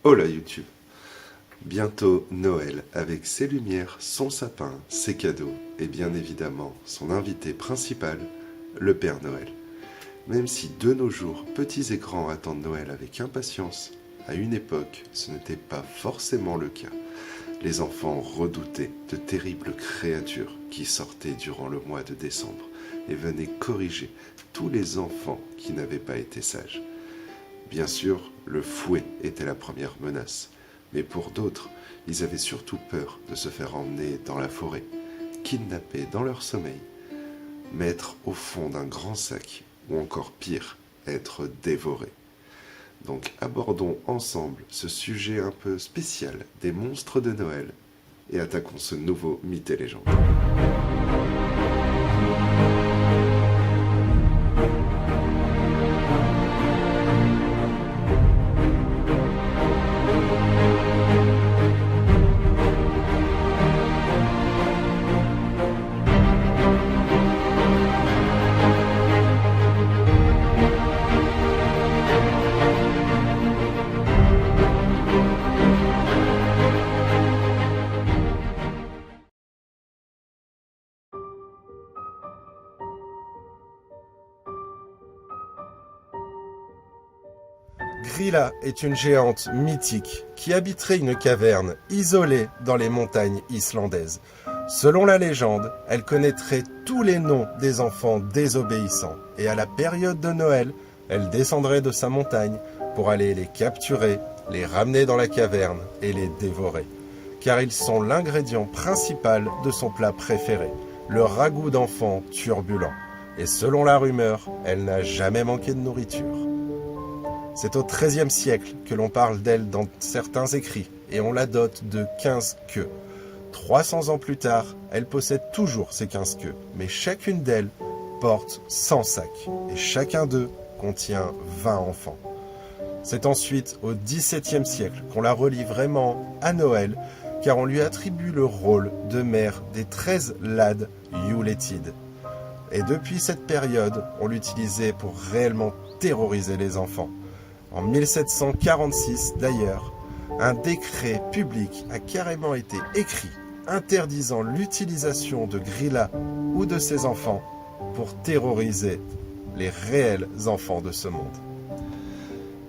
Hola YouTube. Bientôt Noël avec ses lumières, son sapin, ses cadeaux et bien évidemment son invité principal, le Père Noël. Même si de nos jours, petits et grands attendent Noël avec impatience, à une époque, ce n'était pas forcément le cas. Les enfants redoutaient de terribles créatures qui sortaient durant le mois de décembre et venaient corriger tous les enfants qui n'avaient pas été sages. Bien sûr, le fouet était la première menace, mais pour d'autres, ils avaient surtout peur de se faire emmener dans la forêt, kidnappés dans leur sommeil, mettre au fond d'un grand sac, ou encore pire, être dévorés. Donc abordons ensemble ce sujet un peu spécial des monstres de Noël et attaquons ce nouveau mythe et légende. Grilla est une géante mythique qui habiterait une caverne isolée dans les montagnes islandaises. Selon la légende, elle connaîtrait tous les noms des enfants désobéissants et à la période de Noël, elle descendrait de sa montagne pour aller les capturer, les ramener dans la caverne et les dévorer. Car ils sont l'ingrédient principal de son plat préféré, le ragoût d'enfant turbulent. Et selon la rumeur, elle n'a jamais manqué de nourriture. C'est au XIIIe siècle que l'on parle d'elle dans certains écrits et on la dote de 15 queues. 300 ans plus tard, elle possède toujours ces 15 queues, mais chacune d'elles porte 100 sacs et chacun d'eux contient 20 enfants. C'est ensuite au XVIIe siècle qu'on la relie vraiment à Noël car on lui attribue le rôle de mère des 13 lad Yuletide. Et depuis cette période, on l'utilisait pour réellement terroriser les enfants. En 1746, d'ailleurs, un décret public a carrément été écrit interdisant l'utilisation de Grilla ou de ses enfants pour terroriser les réels enfants de ce monde.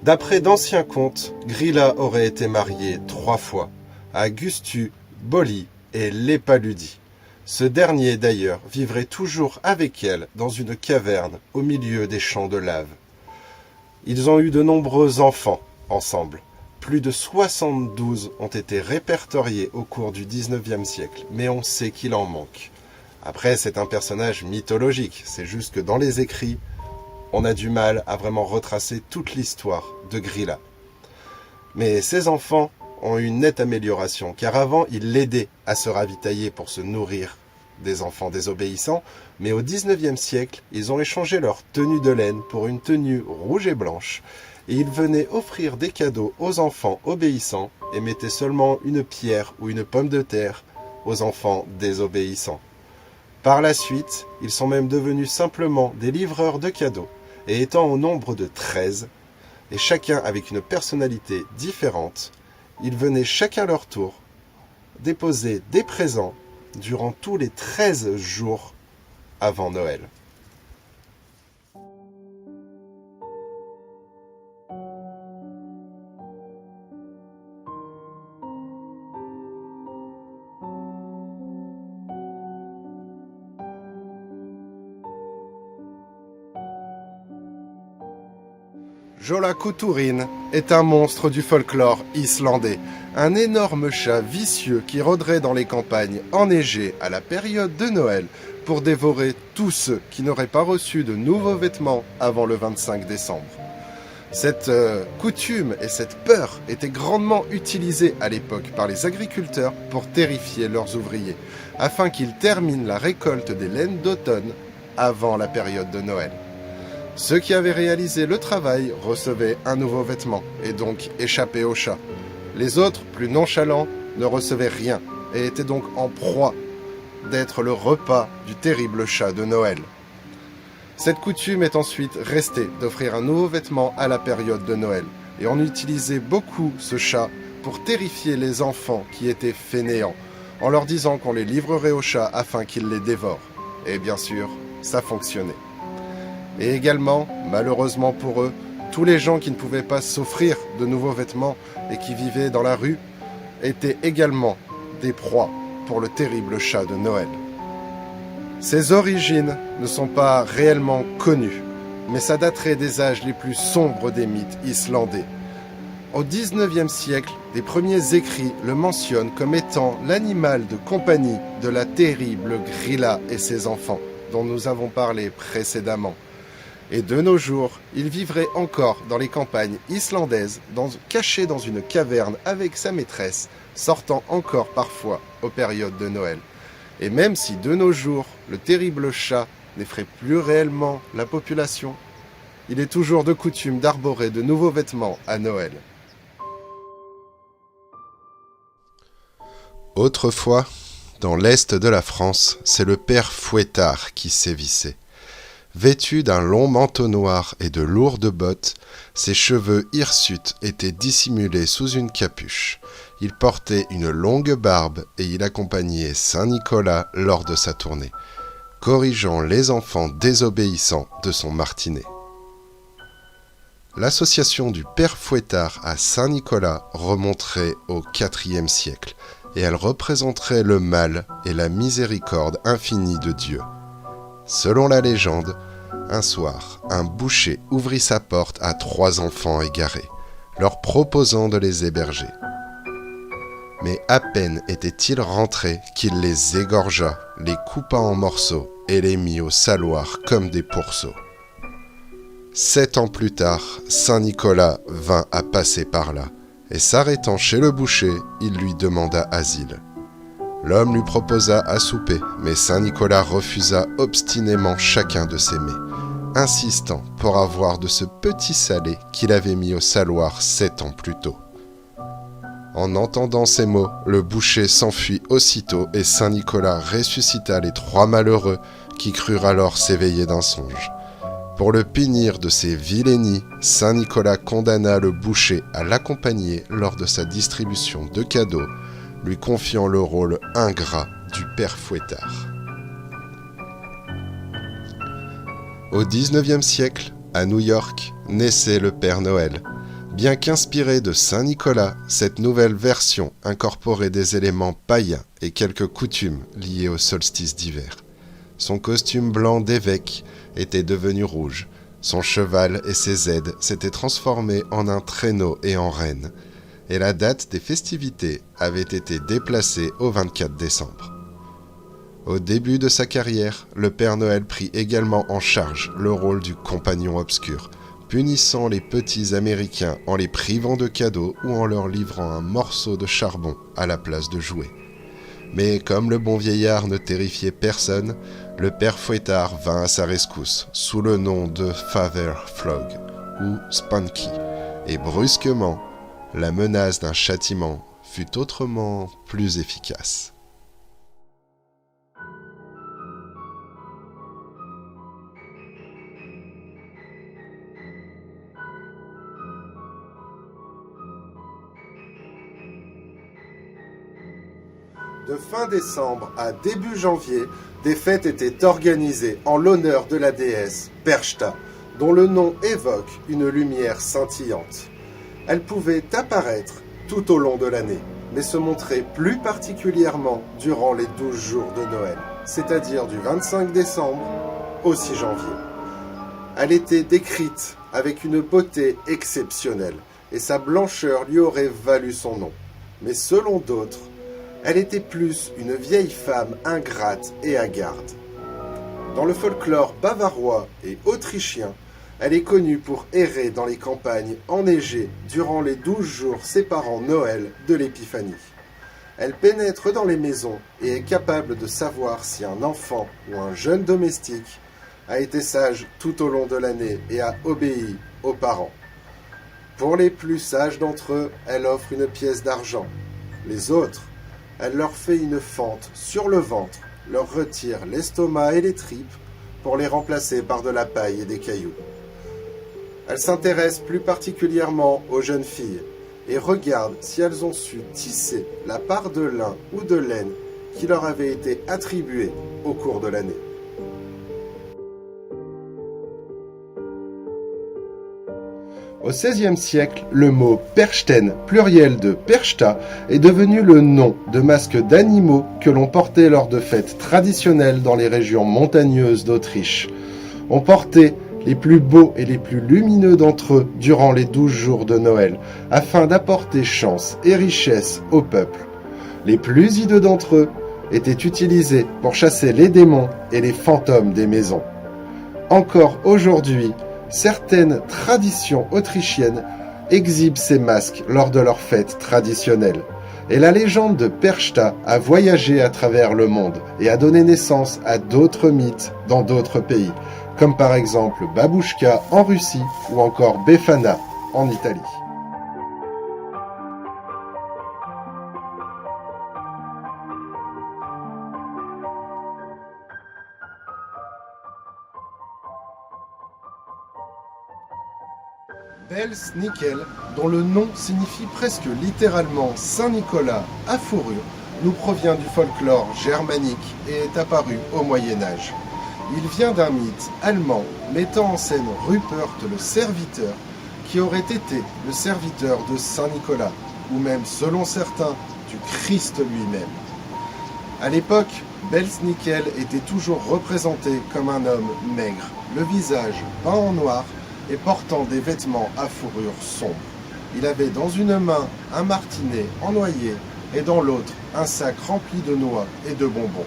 D'après d'anciens contes, Grilla aurait été mariée 3 fois à Gustu, Bolli et Lepaludi. Ce dernier, d'ailleurs, vivrait toujours avec elle dans une caverne au milieu des champs de lave. Ils ont eu de nombreux enfants ensemble. Plus de 72 ont été répertoriés au cours du 19e siècle, mais on sait qu'il en manque. Après, c'est un personnage mythologique, c'est juste que dans les écrits, on a du mal à vraiment retracer toute l'histoire de Grilla. Mais ces enfants ont eu une nette amélioration, car avant, ils l'aidaient à se ravitailler pour se nourrir des enfants désobéissants, mais au 19e siècle, ils ont échangé leur tenue de laine pour une tenue rouge et blanche, et ils venaient offrir des cadeaux aux enfants obéissants et mettaient seulement une pierre ou une pomme de terre aux enfants désobéissants. Par la suite, ils sont même devenus simplement des livreurs de cadeaux, et étant au nombre de 13, et chacun avec une personnalité différente, ils venaient chacun leur tour déposer des présents durant tous les 13 jours avant Noël. Jólakötturinn est un monstre du folklore islandais, un énorme chat vicieux qui rôderait dans les campagnes enneigées à la période de Noël pour dévorer tous ceux qui n'auraient pas reçu de nouveaux vêtements avant le 25 décembre. Cette coutume et cette peur étaient grandement utilisées à l'époque par les agriculteurs pour terrifier leurs ouvriers, afin qu'ils terminent la récolte des laines d'automne avant la période de Noël. Ceux qui avaient réalisé le travail recevaient un nouveau vêtement et donc échappaient au chat. Les autres, plus nonchalants, ne recevaient rien et étaient donc en proie d'être le repas du terrible chat de Noël. Cette coutume est ensuite restée d'offrir un nouveau vêtement à la période de Noël, et on utilisait beaucoup ce chat pour terrifier les enfants qui étaient fainéants, en leur disant qu'on les livrerait au chat afin qu'ils les dévorent. Et bien sûr, ça fonctionnait. Et également, malheureusement pour eux, tous les gens qui ne pouvaient pas s'offrir de nouveaux vêtements et qui vivaient dans la rue étaient également des proies pour le terrible chat de Noël. Ses origines ne sont pas réellement connues, mais ça daterait des âges les plus sombres des mythes islandais. Au XIXe siècle, les premiers écrits le mentionnent comme étant l'animal de compagnie de la terrible Grýla et ses enfants, dont nous avons parlé précédemment. Et de nos jours, il vivrait encore dans les campagnes islandaises, caché dans une caverne avec sa maîtresse, sortant encore parfois aux périodes de Noël. Et même si de nos jours, le terrible chat n'effraie plus réellement la population, il est toujours de coutume d'arborer de nouveaux vêtements à Noël. Autrefois, dans l'est de la France, c'est le père Fouettard qui sévissait. Vêtu d'un long manteau noir et de lourdes bottes, ses cheveux hirsutes étaient dissimulés sous une capuche. Il portait une longue barbe et il accompagnait Saint Nicolas lors de sa tournée, corrigeant les enfants désobéissants de son martinet. L'association du père Fouettard à Saint Nicolas remonterait au IVe siècle, et elle représenterait le mal et la miséricorde infinie de Dieu. Selon la légende, un soir, un boucher ouvrit sa porte à 3 enfants égarés, leur proposant de les héberger. Mais à peine étaient-ils rentrés qu'il les égorgea, les coupa en morceaux et les mit au saloir comme des pourceaux. 7 ans plus tard, Saint Nicolas vint à passer par là, et s'arrêtant chez le boucher, il lui demanda asile. L'homme lui proposa à souper, mais Saint Nicolas refusa obstinément chacun de ses mets, insistant pour avoir de ce petit salé qu'il avait mis au saloir 7 ans plus tôt. En entendant ces mots, le boucher s'enfuit aussitôt et Saint Nicolas ressuscita les 3 malheureux qui crurent alors s'éveiller d'un songe. Pour le punir de ses vilainies, Saint Nicolas condamna le boucher à l'accompagner lors de sa distribution de cadeaux, lui confiant le rôle ingrat du père Fouettard. Au XIXe siècle, à New York, naissait le Père Noël. Bien qu'inspiré de Saint Nicolas, cette nouvelle version incorporait des éléments païens et quelques coutumes liées au solstice d'hiver. Son costume blanc d'évêque était devenu rouge, son cheval et ses aides s'étaient transformés en un traîneau et en reine, et la date des festivités avait été déplacée au 24 décembre. Au début de sa carrière, le Père Noël prit également en charge le rôle du compagnon obscur, punissant les petits Américains en les privant de cadeaux ou en leur livrant un morceau de charbon à la place de jouets. Mais comme le bon vieillard ne terrifiait personne, le père Fouettard vint à sa rescousse sous le nom de Father Flog ou Spunky, et brusquement, la menace d'un châtiment fut autrement plus efficace. De fin décembre à début janvier, des fêtes étaient organisées en l'honneur de la déesse Perchta, dont le nom évoque une lumière scintillante. Elle pouvait apparaître tout au long de l'année, mais se montrer plus particulièrement durant les 12 jours de Noël, c'est-à-dire du 25 décembre au 6 janvier. Elle était décrite avec une beauté exceptionnelle, et sa blancheur lui aurait valu son nom. Mais selon d'autres, elle était plus une vieille femme ingrate et hagarde. Dans le folklore bavarois et autrichien, elle est connue pour errer dans les campagnes enneigées durant les 12 jours séparant Noël de l'Épiphanie. Elle pénètre dans les maisons et est capable de savoir si un enfant ou un jeune domestique a été sage tout au long de l'année et a obéi aux parents. Pour les plus sages d'entre eux, elle offre une pièce d'argent. Les autres, elle leur fait une fente sur le ventre, leur retire l'estomac et les tripes pour les remplacer par de la paille et des cailloux. Elle s'intéresse plus particulièrement aux jeunes filles et regarde si elles ont su tisser la part de lin ou de laine qui leur avait été attribuée au cours de l'année. Au XVIe siècle, le mot Perchten, pluriel de Perchta, est devenu le nom de masques d'animaux que l'on portait lors de fêtes traditionnelles dans les régions montagneuses d'Autriche. On portait les plus beaux et les plus lumineux d'entre eux durant les 12 jours de Noël, afin d'apporter chance et richesse au peuple. Les plus hideux d'entre eux étaient utilisés pour chasser les démons et les fantômes des maisons. Encore aujourd'hui, certaines traditions autrichiennes exhibent ces masques lors de leurs fêtes traditionnelles. Et la légende de Perchta a voyagé à travers le monde et a donné naissance à d'autres mythes dans d'autres pays, comme par exemple Babouchka en Russie ou encore Befana en Italie. Belsnickel, dont le nom signifie presque littéralement Saint-Nicolas à fourrure, nous provient du folklore germanique et est apparu au Moyen-Âge. Il vient d'un mythe allemand mettant en scène Rupert le serviteur, qui aurait été le serviteur de Saint-Nicolas, ou même, selon certains, du Christ lui-même. À l'époque, Belsnickel était toujours représenté comme un homme maigre, le visage peint en noir et portant des vêtements à fourrure sombre. Il avait dans une main un martinet en noyer et dans l'autre un sac rempli de noix et de bonbons.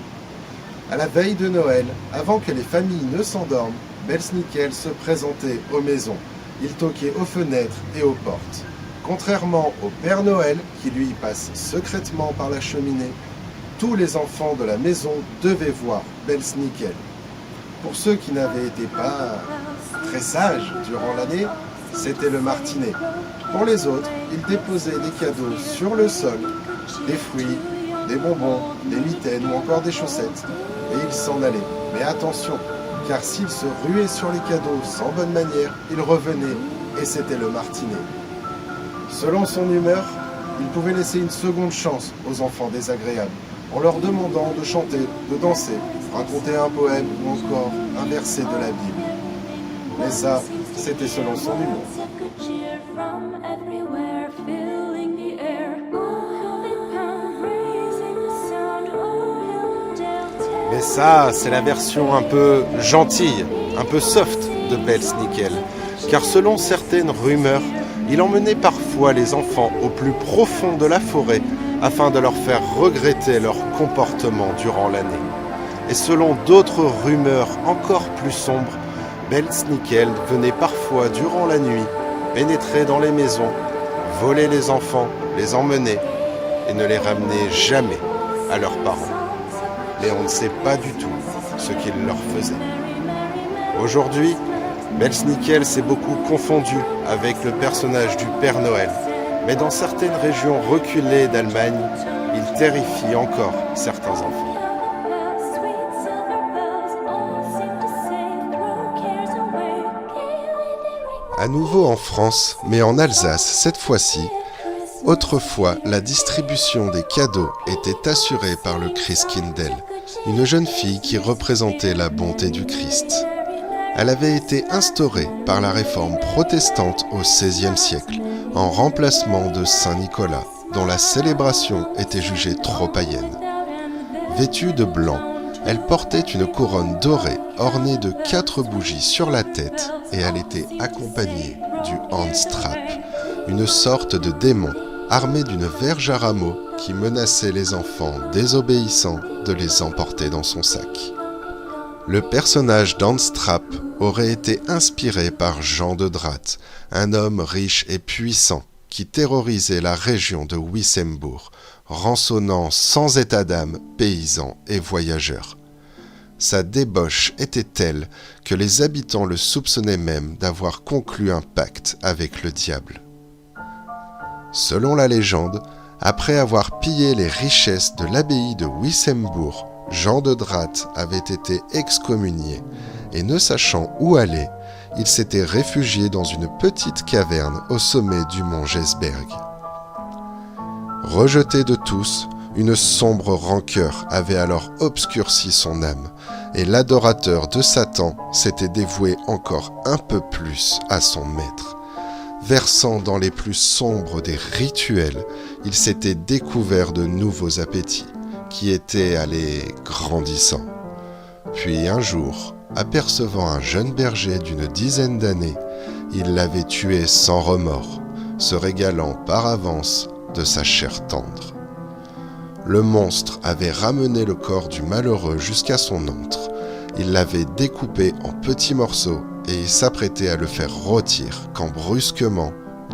À la veille de Noël, avant que les familles ne s'endorment, Belsnickel se présentait aux maisons. Il toquait aux fenêtres et aux portes. Contrairement au Père Noël, qui lui passe secrètement par la cheminée, tous les enfants de la maison devaient voir Belsnickel. Pour ceux qui n'avaient été pas très sages durant l'année, c'était le martinet. Pour les autres, il déposait des cadeaux sur le sol, des fruits, des bonbons, des mitaines ou encore des chaussettes, et il s'en allait. Mais attention, car s'il se ruait sur les cadeaux sans bonne manière, il revenait et c'était le martinet. Selon son humeur, il pouvait laisser une seconde chance aux enfants désagréables, en leur demandant de chanter, de danser, raconter un poème ou encore un verset de la Bible. Mais ça, c'était selon son humour. Mais ça, c'est la version un peu gentille, un peu soft de Belsnickel, car selon certaines rumeurs, il emmenait parfois les enfants au plus profond de la forêt afin de leur faire regretter leur comportement durant l'année. Et selon d'autres rumeurs encore plus sombres, Belsnickel venait parfois durant la nuit pénétrer dans les maisons, voler les enfants, les emmener et ne les ramener jamais à leurs parents. Mais on ne sait pas du tout ce qu'il leur faisait. Aujourd'hui, Belsnickel s'est beaucoup confondu avec le personnage du Père Noël, mais dans certaines régions reculées d'Allemagne, il terrifie encore certains enfants. À nouveau en France, mais en Alsace cette fois-ci, autrefois la distribution des cadeaux était assurée par le Christkindl, une jeune fille qui représentait la bonté du Christ. Elle avait été instaurée par la réforme protestante au XVIe siècle, en remplacement de Saint-Nicolas, dont la célébration était jugée trop païenne. Vêtue de blanc, elle portait une couronne dorée ornée de 4 bougies sur la tête et elle était accompagnée du Handstrap, une sorte de démon armé d'une verge à rameaux qui menaçait les enfants désobéissants de les emporter dans son sac. Le personnage d'Handstrap aurait été inspiré par Jean de Drath, un homme riche et puissant qui terrorisait la région de Wissembourg, rançonnant sans état d'âme paysans et voyageurs. Sa débauche était telle que les habitants le soupçonnaient même d'avoir conclu un pacte avec le diable. Selon la légende, après avoir pillé les richesses de l'abbaye de Wissembourg, Jean de Drath avait été excommunié et ne sachant où aller, il s'était réfugié dans une petite caverne au sommet du mont Gesberg. Rejeté de tous, une sombre rancœur avait alors obscurci son âme, et l'adorateur de Satan s'était dévoué encore un peu plus à son maître. Versant dans les plus sombres des rituels, il s'était découvert de nouveaux appétits, qui étaient allés grandissant. Puis un jour, apercevant un jeune berger d'une dizaine d'années, il l'avait tué sans remords, se régalant par avance de sa chair tendre. Le monstre avait ramené le corps du malheureux jusqu'à son antre. Il l'avait découpé en petits morceaux et il s'apprêtait à le faire rôtir quand brusquement,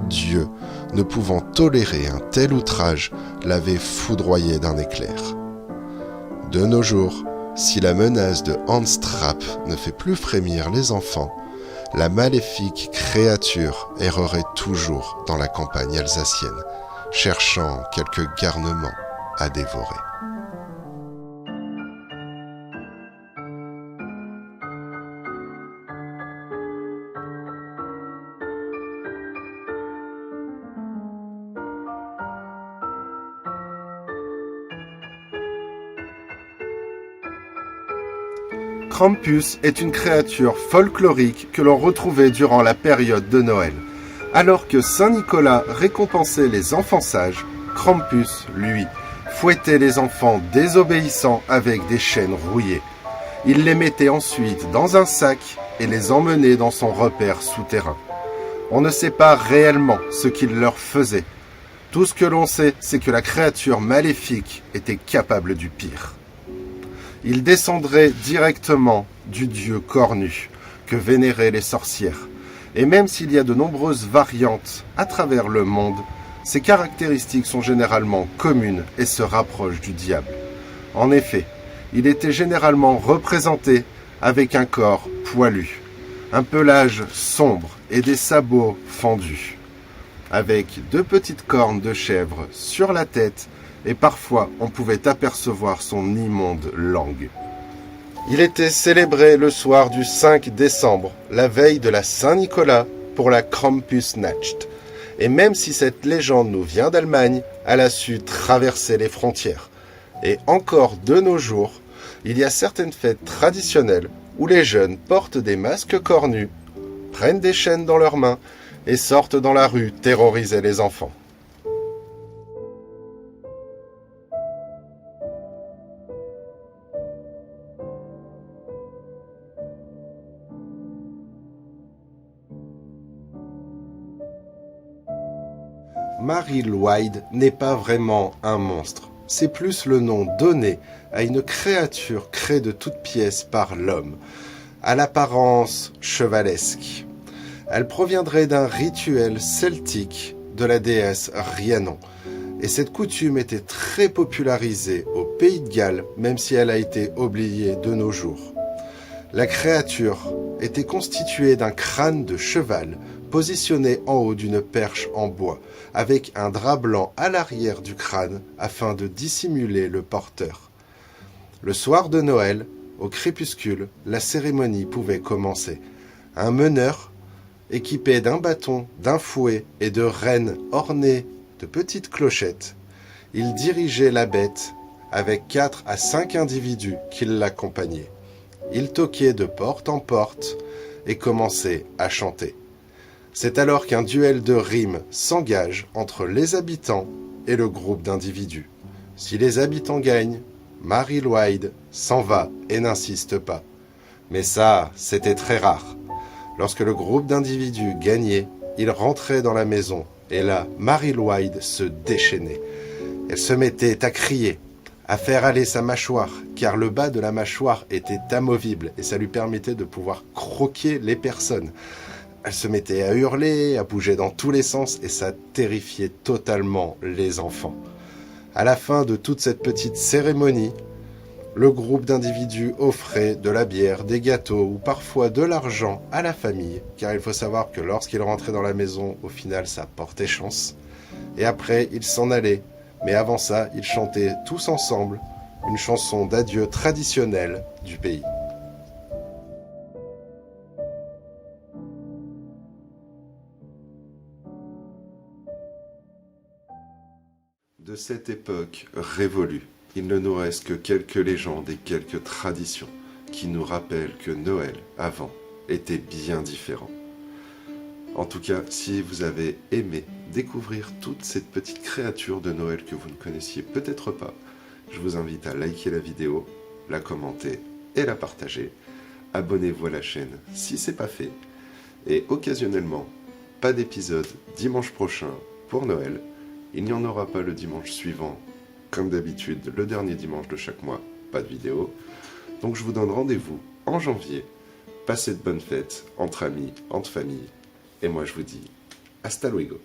Dieu, ne pouvant tolérer un tel outrage, l'avait foudroyé d'un éclair. De nos jours, si la menace de Hans Trapp ne fait plus frémir les enfants, la maléfique créature errerait toujours dans la campagne alsacienne, cherchant quelques garnements à dévorer. Krampus est une créature folklorique que l'on retrouvait durant la période de Noël. Alors que Saint Nicolas récompensait les enfants sages, Krampus, lui, fouettait les enfants désobéissants avec des chaînes rouillées. Il les mettait ensuite dans un sac et les emmenait dans son repère souterrain. On ne sait pas réellement ce qu'il leur faisait. Tout ce que l'on sait, c'est que la créature maléfique était capable du pire. Il descendrait directement du dieu cornu que vénéraient les sorcières. Et même s'il y a de nombreuses variantes à travers le monde, ses caractéristiques sont généralement communes et se rapprochent du diable. En effet, il était généralement représenté avec un corps poilu, un pelage sombre et des sabots fendus, avec 2 petites cornes de chèvre sur la tête et parfois on pouvait apercevoir son immonde langue. Il était célébré le soir du 5 décembre, la veille de la Saint-Nicolas, pour la Krampusnacht. Et même si cette légende nous vient d'Allemagne, elle a su traverser les frontières. Et encore de nos jours, il y a certaines fêtes traditionnelles où les jeunes portent des masques cornus, prennent des chaînes dans leurs mains et sortent dans la rue terroriser les enfants. Mary Lwyd n'est pas vraiment un monstre. C'est plus le nom donné à une créature créée de toutes pièces par l'homme, à l'apparence chevalesque. Elle proviendrait d'un rituel celtique de la déesse Rhiannon. Et cette coutume était très popularisée au Pays de Galles, même si elle a été oubliée de nos jours. La créature était constituée d'un crâne de cheval positionné en haut d'une perche en bois, avec un drap blanc à l'arrière du crâne afin de dissimuler le porteur. Le soir de Noël, au crépuscule, la cérémonie pouvait commencer. Un meneur, équipé d'un bâton, d'un fouet et de rennes ornées de petites clochettes, il dirigeait la bête avec 4 à 5 individus qui l'accompagnaient. Il toquait de porte en porte et commençait à chanter. C'est alors qu'un duel de rimes s'engage entre les habitants et le groupe d'individus. Si les habitants gagnent, Mary Lwyd s'en va et n'insiste pas. Mais ça, c'était très rare. Lorsque le groupe d'individus gagnait, il rentrait dans la maison et là, Mary Lwyd se déchaînait. Elle se mettait à crier, à faire aller sa mâchoire, car le bas de la mâchoire était amovible et ça lui permettait de pouvoir croquer les personnes. Elle se mettait à hurler, à bouger dans tous les sens et ça terrifiait totalement les enfants. À la fin de toute cette petite cérémonie, le groupe d'individus offrait de la bière, des gâteaux ou parfois de l'argent à la famille, car il faut savoir que lorsqu'ils rentraient dans la maison, au final ça portait chance. Et après, ils s'en allaient, mais avant ça, ils chantaient tous ensemble une chanson d'adieu traditionnelle du pays. De cette époque révolue, il ne nous reste que quelques légendes et quelques traditions qui nous rappellent que Noël, avant, était bien différent. En tout cas, si vous avez aimé découvrir toute cette petite créature de Noël que vous ne connaissiez peut-être pas, je vous invite à liker la vidéo, la commenter et la partager. Abonnez-vous à la chaîne si ce n'est pas fait. Et occasionnellement, pas d'épisode dimanche prochain pour Noël. Il n'y en aura pas le dimanche suivant, comme d'habitude, le dernier dimanche de chaque mois, pas de vidéo. Donc je vous donne rendez-vous en janvier. Passez de bonnes fêtes, entre amis, entre familles. Et moi je vous dis, hasta luego.